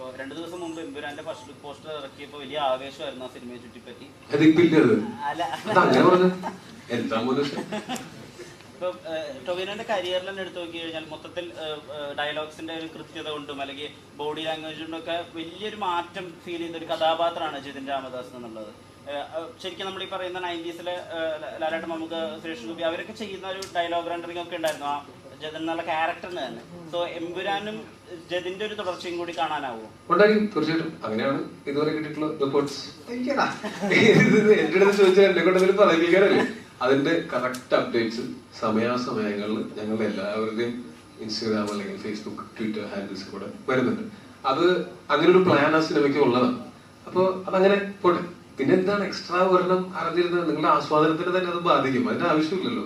ഇപ്പോൾ 2 ദിവസം മുമ്പ് എമ്പുരാന്റെ ഫസ്റ്റ് ലുക്ക് പോസ്റ്റർ ഇറക്കിയപ്പോൾ വലിയ ആവേശമായിരുന്നു ആ സിനിമയെ ചുറ്റിപ്പറ്റി. അല്ല ഇപ്പൊ ടൊവിനോന്റെ കരിയറിൽ തന്നെ എടുത്തു നോക്കി കഴിഞ്ഞാൽ മൊത്തത്തിൽ ഡയലോഗ്സിന്റെ ഒരു കൃത്യത കൊണ്ടും അല്ലെങ്കിൽ ബോഡി ലാംഗ്വേജ് കൊണ്ടും ഒക്കെ വലിയൊരു മാറ്റം ഫീൽ ചെയ്ത ഒരു കഥാപാത്രമാണ് ജിതിൻ രാമദാസ് എന്നുള്ളത്. ശരിക്കും നമ്മൾ ഈ പറയുന്ന 90s ലാലേട്ടൻ, മമ്മൂക്ക, സുരേഷ് ഗോപി അവരൊക്കെ ചെയ്യുന്ന ഒരു ഡയലോഗ് റെൻഡറിംഗ് ഒക്കെ ഉണ്ടായിരുന്നു ആ ജതിൻ എന്നുള്ള ക്യാരക്ടറിന് തന്നെ. സോ എമ്പുരാനും ജതിന്റെ ഒരു തുടർച്ചയും കൂടി കാണാനാവുമോ? ഉണ്ടായിരിക്കും, തീർച്ചയായിട്ടും. അങ്ങനെയാണ് ഇതുവരെ കിട്ടിയിട്ടുള്ള റിപ്പോർട്ട്സ്. എന്റെ അടുത്ത് ചോദിച്ചാൽ എന്നെ കൊണ്ട് പറയിപ്പിക്കാനല്ലേ. അതിന്റെ കറക്റ്റ് അപ്ഡേറ്റ്സ് സമയാസമയങ്ങളിൽ ഞങ്ങളുടെ എല്ലാവരുടെയും ഇൻസ്റ്റഗ്രാം അല്ലെങ്കിൽ ഫേസ്ബുക്ക്, ട്വിറ്റർ ഹാൻഡിൽസ് കൂടെ വരുന്നുണ്ട്. അത് അങ്ങനെ ഒരു പ്ലാൻ ആ സിനിമയ്ക്ക് ഉള്ളതാണ്. അപ്പോൾ അതങ്ങനെ പോട്ടെ. പിന്നെ എന്താണ് എക്സ്ട്രാ ഒരെണ്ണം അറിഞ്ഞിരുന്നത്? നിങ്ങളുടെ ആസ്വാദനത്തിന് തന്നെ അത് ബാധിക്കും. അതിന്റെ ആവശ്യമില്ലല്ലോ.